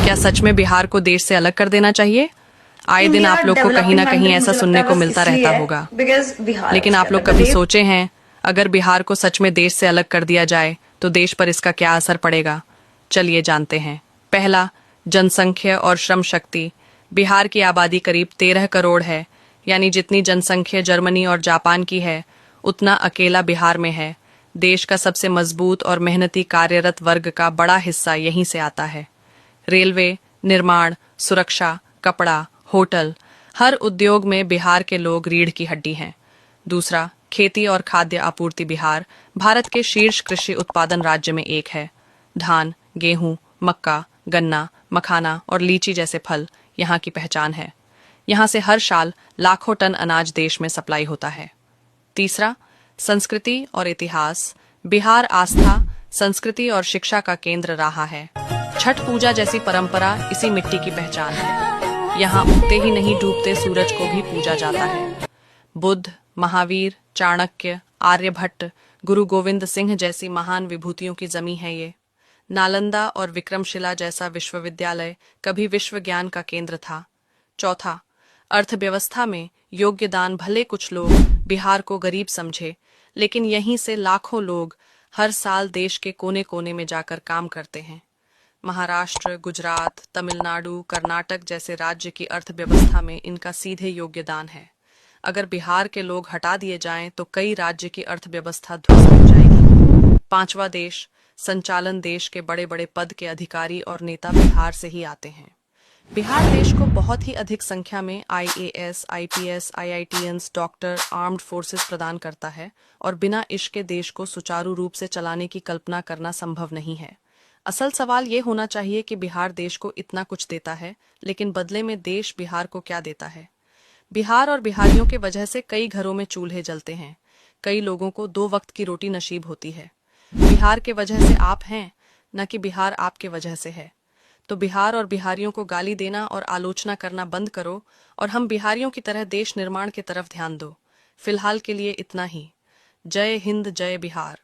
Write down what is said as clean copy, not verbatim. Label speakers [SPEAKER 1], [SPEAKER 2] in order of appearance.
[SPEAKER 1] क्या सच में बिहार को देश से अलग कर देना चाहिए? आए दिन आप लोग को कहीं ना कहीं ऐसा सुनने को मिलता रहता होगा, लेकिन आप लोग कभी सोचे हैं अगर बिहार को सच में देश से अलग कर दिया जाए तो देश पर इसका क्या असर पड़ेगा? चलिए जानते हैं। पहला, जनसंख्या और श्रम शक्ति। बिहार की आबादी करीब 13 करोड़ है, यानी जितनी जनसंख्या जर्मनी और जापान की है उतना अकेला बिहार में है। देश का सबसे मजबूत और मेहनती कार्यरत वर्ग का बड़ा हिस्सा यहीं से आता है। रेलवे, निर्माण, सुरक्षा, कपड़ा, होटल, हर उद्योग में बिहार के लोग रीढ़ की हड्डी हैं। दूसरा, खेती और खाद्य आपूर्ति। बिहार भारत के शीर्ष कृषि उत्पादन राज्य में एक है। धान, गेहूं, मक्का, गन्ना, मखाना और लीची जैसे फल यहाँ की पहचान है। यहाँ से हर साल लाखों टन अनाज देश में सप्लाई होता है। तीसरा, संस्कृति और इतिहास। बिहार आस्था, संस्कृति और शिक्षा का केंद्र रहा है। छठ पूजा जैसी परंपरा इसी मिट्टी की पहचान है। यहाँ उगते ही नहीं डूबते सूरज को भी पूजा जाता है। बुद्ध, महावीर, चाणक्य, आर्यभट्ट, गुरु गोविंद सिंह जैसी महान विभूतियों की जमी है ये। नालंदा और विक्रमशिला जैसा विश्वविद्यालय कभी विश्व ज्ञान का केंद्र था। चौथा, अर्थव्यवस्था में योगदान। भले कुछ लोग बिहार को गरीब समझे, लेकिन यहीं से लाखों लोग हर साल देश के कोने कोने में जाकर काम करते हैं। महाराष्ट्र, गुजरात, तमिलनाडु, कर्नाटक जैसे राज्य की अर्थव्यवस्था में इनका सीधे योगदान है। अगर बिहार के लोग हटा दिए जाएं तो कई राज्य की अर्थव्यवस्था ध्वस्त हो जाएगी। पांचवा, देश संचालन। देश के बड़े बड़े पद के अधिकारी और नेता बिहार से ही आते हैं। बिहार देश को बहुत ही अधिक संख्या में IAS, IPS, IITians, doctor, armed forces प्रदान करता है और बिना इसके देश को सुचारू रूप से चलाने की कल्पना करना संभव नहीं है। असल सवाल ये होना चाहिए कि बिहार देश को इतना कुछ देता है, लेकिन बदले में देश बिहार को क्या देता है? बिहार और बिहारियों के वजह से कई घरों में चूल्हे जलते हैं, कई लोगों को 2 वक्त की रोटी नसीब होती है। बिहार के वजह से आप हैं, न कि बिहार आपके वजह से है। तो बिहार और बिहारियों को गाली देना और आलोचना करना बंद करो और हम बिहारियों की तरह देश निर्माण की तरफ ध्यान दो। फिलहाल के लिए इतना ही। जय हिंद, जय बिहार।